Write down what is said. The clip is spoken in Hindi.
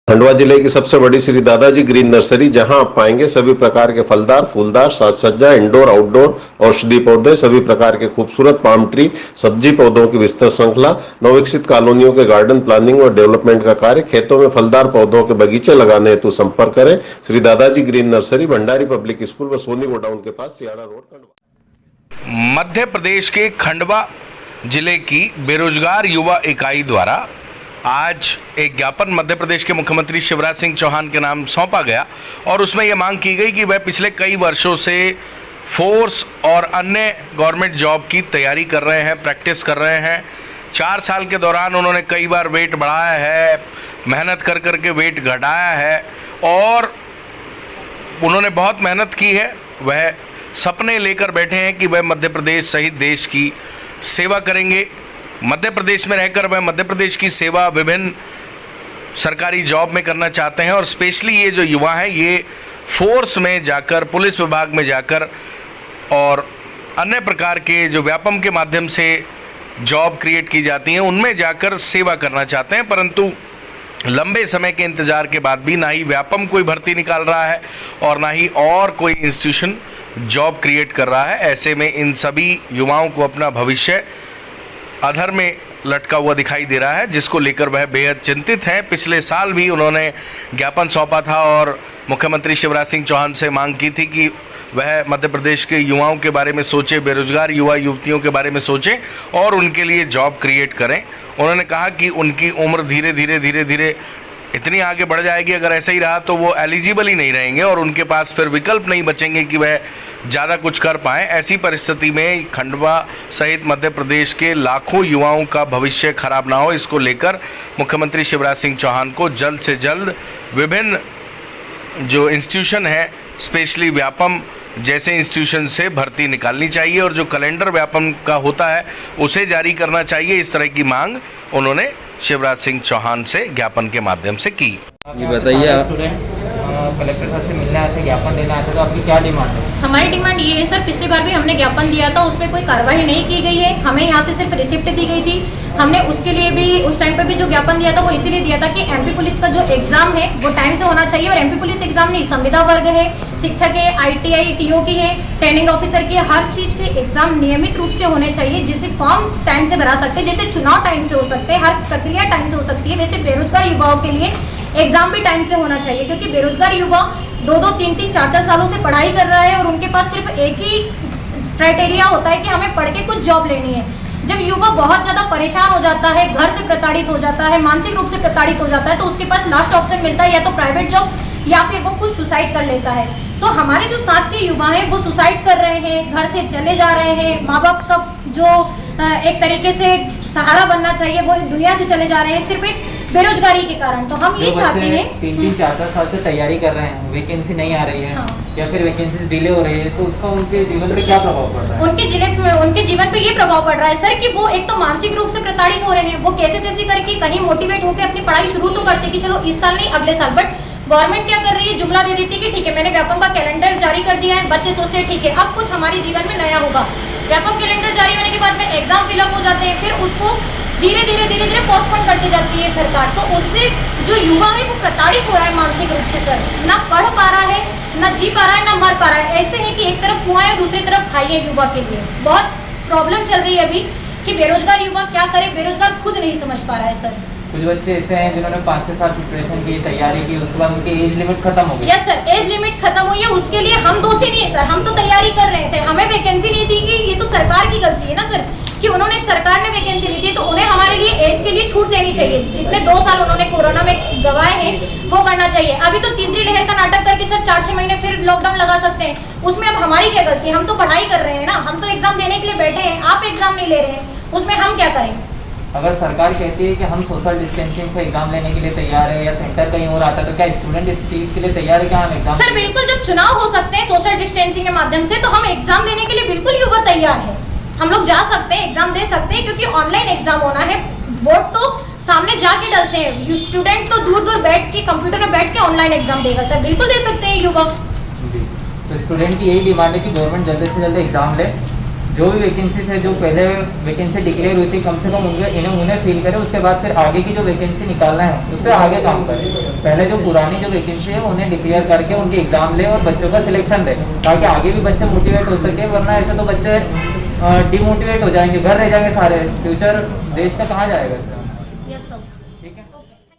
खंडवा जिले की सबसे बड़ी श्री दादाजी ग्रीन नर्सरी, जहां आप पाएंगे सभी प्रकार के फलदार, फूलदार, साज सज्जा, इंडोर आउटडोर औषधि पौधे, सभी प्रकार के खूबसूरत पाम ट्री, सब्जी पौधों की विस्तृत श्रृंखला, नवविकसित कॉलोनियों के गार्डन प्लानिंग और डेवलपमेंट का कार्य, खेतों में फलदार पौधों के बगीचे लगाने हेतु संपर्क करें। श्री दादाजी green nursery, Bhandari public school व सोनी गोडाउन के पास, सियाड़ा रोड, खंडवा। मध्य प्रदेश के खंडवा जिले की बेरोजगार युवा इकाई द्वारा आज एक ज्ञापन मध्य प्रदेश के मुख्यमंत्री शिवराज सिंह चौहान के नाम सौंपा गया और उसमें यह मांग की गई कि वह पिछले कई वर्षों से फोर्स और अन्य गवर्नमेंट जॉब की तैयारी कर रहे हैं, प्रैक्टिस कर रहे हैं। 4 साल के दौरान उन्होंने कई बार वेट बढ़ाया है, मेहनत कर कर के वेट घटाया है और उन्होंने बहुत मेहनत की है। वह सपने लेकर बैठे हैं कि वह मध्य प्रदेश सहित देश की सेवा करेंगे। मध्य प्रदेश में रहकर वह मध्य प्रदेश की सेवा विभिन्न सरकारी जॉब में करना चाहते हैं और स्पेशली ये जो युवा हैं ये फोर्स में जाकर, पुलिस विभाग में जाकर और अन्य प्रकार के जो व्यापम के माध्यम से जॉब क्रिएट की जाती हैं उनमें जाकर सेवा करना चाहते हैं। परंतु लंबे समय के इंतज़ार के बाद भी ना ही व्यापम कोई भर्ती निकाल रहा है और ना ही और कोई इंस्टीट्यूशन जॉब क्रिएट कर रहा है। ऐसे में इन सभी युवाओं को अपना भविष्य अधर में लटका हुआ दिखाई दे रहा है, जिसको लेकर वह बेहद चिंतित हैं। पिछले साल भी उन्होंने ज्ञापन सौंपा था और मुख्यमंत्री शिवराज सिंह चौहान से मांग की थी कि वह मध्य प्रदेश के युवाओं के बारे में सोचे, बेरोजगार युवा युवतियों के बारे में सोचें और उनके लिए जॉब क्रिएट करें। उन्होंने कहा कि उनकी उम्र धीरे धीरे इतनी आगे बढ़ जाएगी, अगर ऐसा ही रहा तो वो एलिजिबल ही नहीं रहेंगे और उनके पास फिर विकल्प नहीं बचेंगे कि वह ज़्यादा कुछ कर पाएँ। ऐसी परिस्थिति में खंडवा सहित मध्य प्रदेश के लाखों युवाओं का भविष्य खराब ना हो, इसको लेकर मुख्यमंत्री शिवराज सिंह चौहान को जल्द से जल्द विभिन्न जो इंस्टीट्यूशन है, स्पेशली व्यापम जैसे इंस्टीट्यूशन से भर्ती निकालनी चाहिए और जो कैलेंडर व्यापम का होता है उसे जारी करना चाहिए। इस तरह की मांग उन्होंने शिवराज सिंह चौहान से ज्ञापन के माध्यम से की। जी बताइए आप। कलेक्टर साहब से मिलने आए थे, ज्ञापन देना आए थे, तो आपकी क्या डिमांड है? हमारी डिमांड ये है सर, पिछली बार भी हमने ज्ञापन दिया था, उसमें कोई कार्रवाई नहीं की गई है। हमें यहाँ से सिर्फ रिसिप्ट दी गई थी। हमने उसके लिए भी उस टाइम पे भी जो ज्ञापन दिया था वो इसीलिए दिया था कि एमपी पुलिस का जो एग्जाम है वो टाइम से होना चाहिए और एमपी पुलिस एग्जाम नहीं, संविदा वर्ग है, शिक्षक है, ITI TO की है, ट्रेनिंग ऑफिसर की, हर चीज के एग्जाम नियमित रूप से होने चाहिए, जिससे फॉर्म टाइम से भरा सकते हैं, जैसे चुनाव टाइम से हो सकते हैं, हर प्रक्रिया टाइम से हो सकती है, वैसे बेरोजगार युवाओं के लिए एग्जाम भी टाइम से होना चाहिए। क्योंकि बेरोजगार युवा 2-2, 3-3, 4-4 सालों से पढ़ाई कर रहा है और उनके पास सिर्फ एक ही क्राइटेरिया होता है कि हमें पढ़ के कुछ जॉब लेनी है। जब युवा बहुत ज़्यादा परेशान हो जाता है, घर से प्रताड़ित हो जाता है, मानसिक रूप से प्रताड़ित हो जाता है, तो उसके पास लास्ट ऑप्शन मिलता है या तो प्राइवेट जॉब या फिर वो कुछ सुसाइड कर लेता है। तो हमारे जो साथ के युवा हैं वो सुसाइड कर रहे हैं, घर से चले जा रहे हैं, माँ बाप का जो एक तरीके से सहारा बनना चाहिए वो दुनिया से चले जा रहे हैं सिर्फ एक बेरोजगारी के कारण। तो हम ये चाहते हैं, 3-3, 4-4 साल से तैयारी कर रहे हैं, वैकेंसी नहीं आ रही है या फिर वैकेंसी डिले हो रही है, तो उसका उनके जीवन पे क्या प्रभाव पड़ रहा है? उनके जीवन पे ये प्रभाव पड़ रहा है सर कि वो एक तो मानसिक रूप से प्रताड़ित हो रहे हैं। वो कैसे तैसे करके कहीं मोटिवेट होकर अपनी पढ़ाई शुरू तो करते कि चलो इस साल नहीं अगले साल, बट गवर्नमेंट क्या कर रही है, जुमला दे देती है कि ठीक है मैंने व्यापम का कैलेंडर जारी कर दिया है, बच्चे सोचते हैं ठीक है अब कुछ हमारे जीवन में नया होगा। व्यापम कैलेंडर जारी होने के बाद में एग्जाम फिलअप हो जाते हैं, फिर उसको धीरे धीरे पोस्टपोन करती जाती है सरकार। तो उससे जो युवा है वो प्रताड़ित हो रहा है मानसिक रूप से सर, ना पढ़ पा रहा है, ना जी पा रहा है, ना मर पा रहा है। ऐसे है कि एक तरफ कुआं है दूसरी तरफ खाई है। युवा के लिए बहुत प्रॉब्लम चल रही है अभी कि बेरोजगार युवा क्या करे, बेरोजगार खुद नहीं समझ पा रहा है सर। कुछ बच्चे ऐसे हैं जिन्होंने 5-6 साल प्रिपरेशन की, तैयारी की, उसके बाद उनकी एज लिमिट खत्म हो गई। यस सर, एज लिमिट खत्म हुई है, उसके लिए हम दोषी नहीं है सर, हम तो तैयारी कर रहे थे, हमें वैकेंसी नहीं दी गई। ये तो सरकार की गलती है ना सर कि उन्होंने, सरकार ने वैकेंसी नहीं दी तो उन्हें हमारे लिए एज के लिए छूट देनी चाहिए। जितने 2 साल उन्होंने कोरोना में गवाए हैं वो करना चाहिए। अभी तो तीसरी लहर का नाटक करके सर 4-6 महीने फिर लॉकडाउन लगा सकते हैं, उसमें अब हमारी क्या गलती है? हम तो पढ़ाई कर रहे हैं ना, हम तो एग्जाम देने के लिए बैठे हैं, आप एग्जाम नहीं ले रहे हैं, उसमें हम क्या करें? अगर सरकार कहती है कि हम सोशल डिस्टेंसिंग से एग्जाम लेने के लिए तैयार है या सेंटर कहीं और आता है, तो क्या स्टूडेंट इस चीज के लिए तैयार है कि हम एग्जाम? सर बिल्कुल, जब चुनाव हो सकते हैं सोशल डिस्टेंसिंग के माध्यम से तो हम एग्जाम देने के लिए बिल्कुल युवा तैयार है। हम लोग जा सकते हैं, एग्जाम दे सकते हैं, क्योंकि ऑनलाइन एग्जाम होना है, वोट तो सामने जाके डलते हैं। स्टूडेंट तो दूर बैठ के कंप्यूटर में बैठ के ऑनलाइन एग्जाम देगा सर, बिल्कुल दे सकते हैं युवा। तो स्टूडेंट की यही डिमांड है कि गवर्नमेंट जल्दी से जल्दी एग्जाम ले जो भी वैकेंसीज है, जो पहले वैकेंसी डिक्लेयर हुई थी, कम से कम उन्हें फिल करें, उसके बाद फिर आगे की जो वैकेंसी निकालना है उस पर आगे काम करें। पहले जो पुरानी जो वैकेंसी है उन्हें डिक्लेयर करके उनके एग्जाम ले और बच्चों का सिलेक्शन ले, ताकि आगे भी बच्चे मोटिवेट हो सके, वरना ऐसे तो बच्चे डिमोटिवेट हो जाएंगे, घर रह जाएंगे सारे, फ्यूचर देश का कहाँ जाएगा इसका।